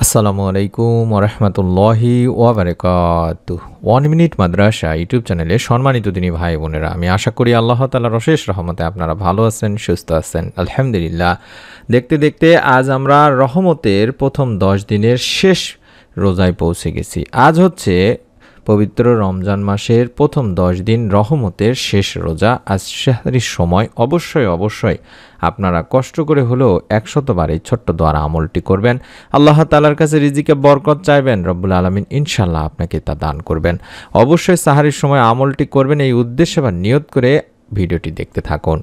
আসসালামু আলাইকুম ওরহমতুল্লাহি ওয়াবারাকাতুহ। 1 মিনিট মাদ্রাসা ইউটিউব চ্যানেলে সম্মানিত দিনী ভাই বোনেরা, আমি আশা করি আল্লাহ তাআলার অশেষ রহমতে আপনারা ভালো আছেন, সুস্থ আছেন। আলহামদুলিল্লাহ। দেখতে দেখতে আজ আমরা রহমতের প্রথম 10 দিনের শেষ রোজায় পৌঁছে গেছি। আজ হচ্ছে পবিত্র রমজান মাসের প্রথম 10 দিন রহমতের শেষ রোজা। আজ সেহরির সময় অবশ্যই আপনারা কষ্ট করে হলেও 100 বার এই ছোট্ট দোয়ার আমলটি করবেন। আল্লাহ তাআলার কাছে রিজিকে বরকত চাইবেন, রব্বুল আলামিন ইনশাআল্লাহ আপনাকে তা দান করবেন। অবশ্যই সাহারির সময় আমলটি করবেন, এই উদ্দেশ্যে বা নিয়ত করে ভিডিওটি দেখতে থাকুন।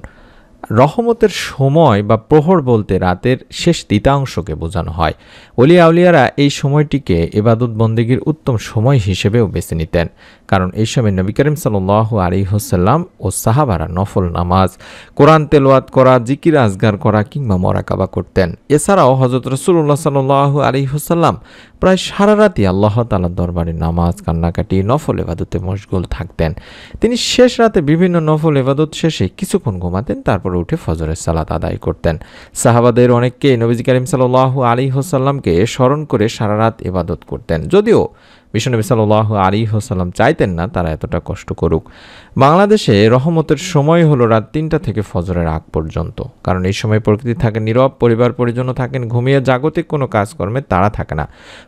রহমতের সময় বা প্রহর বলতে রাতের শেষ তৃতীয়াংশকে বোঝানো হয়। ওলিয়া আউলিয়ারা এই সময়টিকে ইবাদত বন্দেগীর উত্তম সময় হিসেবেও বেছে নিতেন, কারণ এই সময় নবী করিম সাল্লাল্লাহু আলাইহি ওয়াসাল্লাম ও সাহাবারা নফল নামাজ, কোরআন তেলাওয়াত করা, জিকির আজগার করা কিংবা মুরাকাবা করতেন। এছাড়াও হযরত রাসূলুল্লাহ সাল্লাল্লাহু আলাইহি ওয়াসাল্লাম প্রায় সারা রাতই আল্লাহ তাআলার দরবারে নামাজ, কান্নাকাটি, নফল ইবাদতে মশগুল থাকতেন। তিনি শেষ রাতে বিভিন্ন নফল ইবাদত শেষে কিছুক্ষণ ঘুমাতেন, তারপর উঠে ফজরের সালাত আদায় করতেন। সাহাবাদের অনেককে নবী করিম সাল্লাল্লাহু আলাইহি ওয়াসাল্লামকে স্মরণ করে সারা রাত ইবাদত করতেন, যদিও বিশ্বনবী সাল্লাল্লাহু আলাইহি ওয়াসাল্লাম চাইতেন না তারা এতটা কষ্ট করুক। বাংলাদেশে রহমতের সময় হলো রাত 3টা থেকে ফজরের আগ পর্যন্ত, কারণ এই সময় প্রকৃতি থাকে নীরব, পরিবার পরিজনও থাকেন ঘুমিয়ে, জাগতিক কোনো কাজকর্মে তাড়া থাকে না।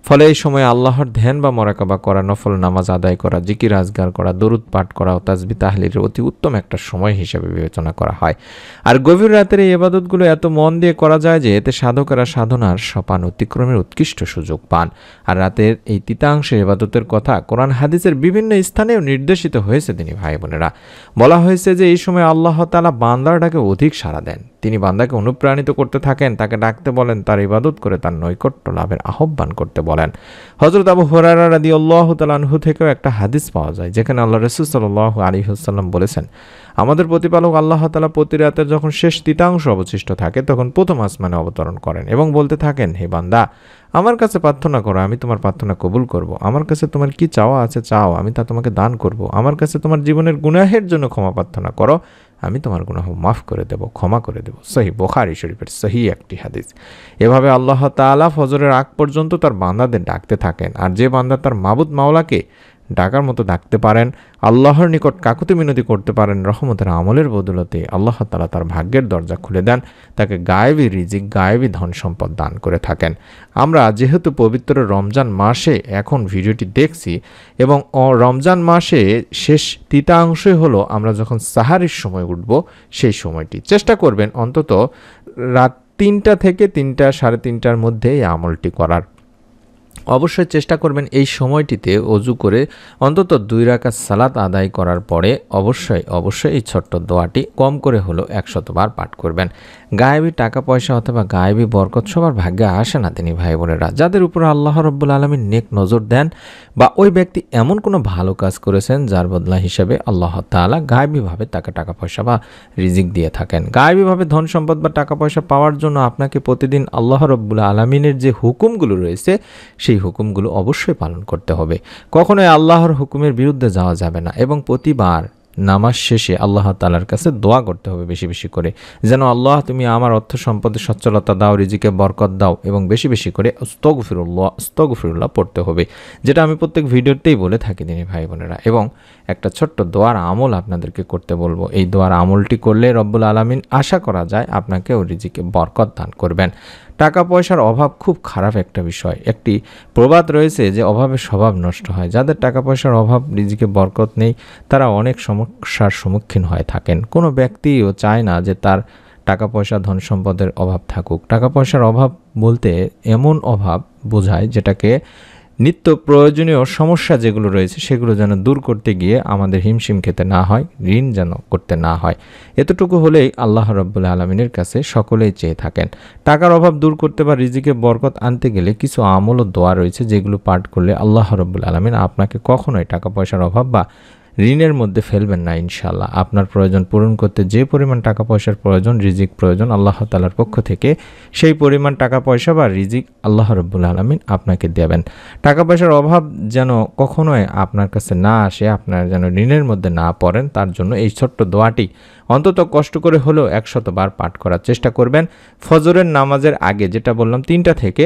ফলে এই সময় আল্লাহর ধ্যান বা মুরাকাবা করা, নফল নামাজ আদায় করা, জিকির আজগার করা, দরুদ পাঠ করা ও তাসবিহ তাহলিলের অতি উত্তম একটা সময় হিসেবে বিবেচনা করা হয়। আর গভীর রাতের এই ইবাদতগুলো এত মন দিয়ে করা যায় যে এতে সাধকেরা সাধনার সোপান অতিক্রমের উৎকৃষ্ট সুযোগ পান। আর রাতের এই তৃতীয়াংশের ইবাদতের কথা কোরআন হাদিসের বিভিন্ন স্থানেও নির্দেশিত হয়েছে। তিনি ভাই বোনেরা, বলা হয়েছে যে এই সময় আল্লাহ তাআলা বান্দার ডাকে অধিক সাড়া দেন। তিনি বান্দাকে অনুপ্রাণিত করতে থাকেন, তাকে ডাকতে বলেন, তার ইবাদত করে তার নৈকট্য লাভের আহ্বান করতে বলেন। হযরত আবু হুরায়রা রাদিয়াল্লাহু তাআলা আনহু থেকেও একটা হাদিস পাওয়া যায়, যেখানে আল্লাহ রাসূল সাল্লাল্লাহু আলাইহি ওয়াসাল্লাম বলেছেন, আমাদের প্রতিপালক আল্লাহ তাআলা প্রতি রাতের যখন শেষ তৃতীয়াংশ অবশিষ্ট থাকে তখন প্রথম আসমানে অবতরণ করেন এবং বলতে থাকেন, হে বান্দা, আমার কাছে প্রার্থনা করো, আমি তোমার প্রার্থনা কবুল করব। আমার কাছে তোমার কি চাওয়া আছে চাও, আমি তা তোমাকে দান করব। আমার কাছে তোমার জীবনের গুনাহের জন্য ক্ষমা প্রার্থনা করো, আমি তোমার গুনাহ মাফ করে দেব, ক্ষমা করে দেব। সহিহ বুখারী শরীফের সহিহ একটি হাদিস। এভাবে আল্লাহ তাআলা ফজরের আগ পর্যন্ত তার বান্দাদের ডাকতে থাকেন। আর যে বান্দা তার মাবুদ মাওলাকে ডাকার মতো ডাকতে পারেন, আল্লাহর নিকট কাকুতি মিনতি করতে পারেন, রহমতের আমলের বদলতে আল্লাহ তাআলা তার ভাগ্যের দরজা খুলে দেন, তাকে গায়েবী রিজিক, গায়েবী ধন সম্পদ দান করে থাকেন। আমরা যেহেতু পবিত্র রমজান মাসে এখন ভিডিওটি দেখছি এবং রমজান মাসে শেষ তৃতীয়াংশে হলো আমরা যখন সাহারির সময় উঠব, সেই সময়টি চেষ্টা করবেন অন্তত রাত 3টা থেকে 3টা সাড়ে 3টার মধ্যে এই আমলটি করার। অবশ্যই চেষ্টা করবেন এই সময়টিতে অজু করে অন্তত 2 রাকাত সালাত আদায় করার পরে অবশ্যই এই ছোট্ট দোয়াটি কম করে হলো 100 বার পাঠ করবেন। গায়েবী টাকা পয়সা অথবা গায়েবী বরকত সবার ভাগ্যে আসে না। তিনি ভাই বোনেরা, যাদের উপর আল্লাহ রাব্বুল আলামিন নেক নজর দেন বা ওই ব্যক্তি এমন কোনো ভালো কাজ করেছেন যার বদলা হিসেবে আল্লাহ তাআলা গায়েবীভাবে তাকে টাকা পয়সা বা রিজিক দিয়ে থাকেন। গায়েবীভাবে ধন সম্পদ বা টাকা পয়সা পাওয়ার জন্য আপনাকে প্রতিদিন আল্লাহ রাব্বুল আলামিনের যে হুকুমগুলো রয়েছে সেই হুকুমগুলো অবশ্যই পালন করতে হবে। কখনোই আল্লাহর হুকুমের বিরুদ্ধে যাওয়া যাবে না এবং প্রতিবার নামাজ শেষে আল্লাহ তাআলার কাছে দোয়া করতে হবে বেশি বেশি করে, যেন আল্লাহ তুমি আমার অর্থ সম্পদে সচ্ছলতা দাও, রিজিকে বরকত দাও, এবং বেশি বেশি করে আস্তাগফিরুল্লাহ পড়তে হবে, যেটা আমি প্রত্যেক ভিডিওতেই বলে থাকি দিনী ভাই বোনেরা। এবং একটা ছোট্ট দোয়ার আমল আপনাদেরকে করতে বলবো। এই দোয়ার আমলটি করলে রব্বুল আলামিন আশা করা যায় আপনাকেও রিজিকে বরকত দান করবেন। টাকা পয়সার অভাব খুব খারাপ একটা বিষয়। একটি প্রবাদ রয়েছে যে অভাবে স্বভাব নষ্ট হয়। যাদের টাকা পয়সার অভাব, রিজিকে বরকত নেই, তারা অনেক সমস্যার সম্মুখীন হয়ে থাকেন। কোনো ব্যক্তিও চায় না যে তার টাকা পয়সা, ধন সম্পদের অভাব থাকুক। টাকা পয়সার অভাব বলতে এমন অভাব বোঝায় যেটাকে নিত্য প্রয়োজনীয় সমস্যা যেগুলো রয়েছে সেগুলো যেন দূর করতে গিয়ে আমাদের হিমশিম খেতে না হয়, ঋণ যেন করতে না হয়। এতটুকু হলেই আল্লাহ রাব্বুল আলামিনের কাছে সকলেই চেয়ে থাকেন। টাকার অভাব দূর করতে বা রিজিকে বরকত আনতে গেলে কিছু আমল ও দোয়া রয়েছে যেগুলো পাঠ করলে আল্লাহ রাব্বুল আলামিন আপনাকে কখনোই টাকা পয়সার অভাব বা ঋণের মধ্যে ফেলবেন না ইনশাআল্লাহ। আপনার প্রয়োজন পূরণ করতে যে পরিমাণ টাকা পয়সার প্রয়োজন, রিজিক প্রয়োজন আল্লাহ তাআলার পক্ষ থেকে, সেই পরিমাণ টাকা পয়সা বা রিজিক আল্লাহ রাব্বুল আলামিন আপনাকে দেবেন। টাকা পয়সার অভাব যেন কখনোই আপনার কাছে না আসে, আপনার যেন ঋণের মধ্যে না পড়েন, তার জন্য এই ছোট্ট দোয়াটি অন্তত কষ্ট করে হলেও 100 বার পাঠ করার চেষ্টা করবেন। ফজরের নামাজের আগে, যেটা বললাম 3টা থেকে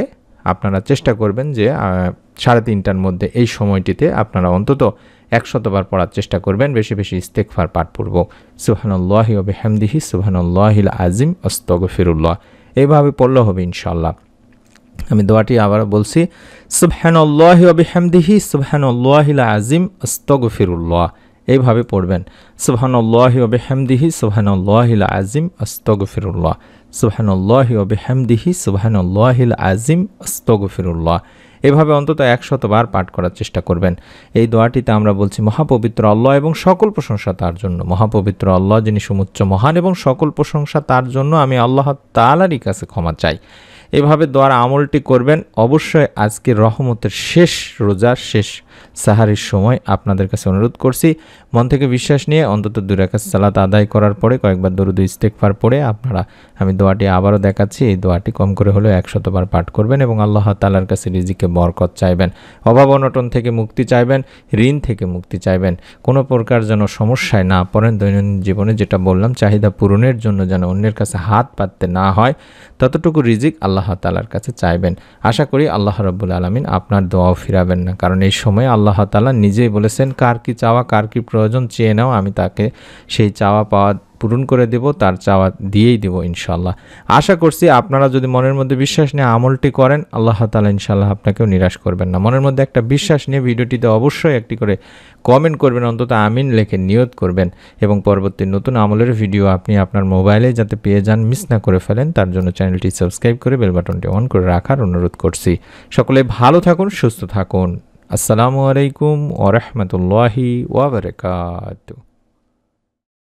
আপনারা চেষ্টা করবেন যে 3:30টার মধ্যে এই সময়টিতে আপনারা অন্তত 100 বার পড়ার চেষ্টা করবেন, বেশি বেশি ইস্তেগফার পাঠ পড়ব। সুবহানাল্লাহি ওয়া বিহামদিহি সুবহানাল্লাহিল আযীম আস্তাগফিরুল্লাহ, এইভাবে পড়লে হবে ইনশাআল্লাহ। আমি দোয়াটি আবার বলছি, সুবহানাল্লাহি ওয়া বিহামদিহি সুবহানাল্লাহিল আযীম আস্তাগফিরুল্লাহ, এইভাবে পড়বেন। সুবহানাল্লাহি ওয়া বিহামদিহি সুবহানাল্লাহিল আযীম আস্তাগফিরুল্লাহ, সুবহানাল্লাহি ওয়া বিহামদিহি সুবহানাল্লাহিল আযীম আস্তাগফিরুল্লাহ, এভাবে অন্তত 100 বার পাঠ করার চেষ্টা করবেন। এই দোয়াটিতে আমরা বলছি, মহাপবিত্র আল্লাহ এবং সকল প্রশংসা তার জন্য, মহাপবিত্র আল্লাহ যিনি সমুচ্চ মহান এবং সকল প্রশংসা তার জন্য, আমি আল্লাহ তাআলারই কাছে ক্ষমা চাই। এভাবে দোয়ার আমলটি করবেন। অবশ্যই আজকের রহমতের শেষ রোজার শেষ সাহারির সময় আপনাদের কাছে অনুরোধ করছি, মন থেকে বিশ্বাস নিয়ে অন্তত 2 রাকাত সালাত আদায় করার পরে কয়েকবার দরুদ ইস্তেগফার পড়ে আপনারা, আমি দোয়াটি আবারও দেখাচ্ছি, এই দোয়াটি কম করে হলেও 100 বার পাঠ করবেন এবং আল্লাহ তাআলার কাছে রিজিকে বরকত চাইবেন, অভাব অনটন থেকে মুক্তি চাইবেন, ঋণ থেকে মুক্তি চাইবেন, কোনো প্রকার যেন সমস্যায় না পড়েন দৈনন্দিন জীবনে, যেটা বললাম চাহিদা পূরণের জন্য যেন অন্যের কাছে হাত পাততে না হয়, ততটুকু রিজিক আল্লাহ তাআলার কাছে চাইবেন। আশা করি আল্লাহ রাব্বুল আলামিন আপনার দোয়াও ফিরাবেন না, কারণ এই সময় আল্লাহ তাআলা নিজেই বলেছেন, কার কি চাওয়া কার কি প্রয়োজন চেয়ে নাও, আমি তাকে সেই চাওয়া পাওয়া পূরণ করে দেব, তার চাওয়া দিয়েই দেব ইনশাআল্লাহ। আশা করছি আপনারা যদি মনের মধ্যে বিশ্বাস নিয়ে আমলটি করেন, আল্লাহ তাআলা ইনশাআল্লাহ আপনাকেও নিরাশ করবেন না। মনের মধ্যে একটা বিশ্বাস নিয়ে ভিডিওটিতে অবশ্যই একটি করে কমেন্ট করবেন, অন্তত আমিন লিখে নিয়ত করবেন, এবং পরবর্তী নতুন আমলের ভিডিও আপনি আপনার মোবাইলে যাতে পেয়ে যান, মিস না করে ফেলেন, তার জন্য চ্যানেলটি সাবস্ক্রাইব করে বেল বাটনটি অন করে রাখার অনুরোধ করছি। সকলে ভালো থাকুন, সুস্থ থাকুন। আসসালামু আলাইকুম ওয়া রাহমাতুল্লাহি ওয়া বারাকাতুহু।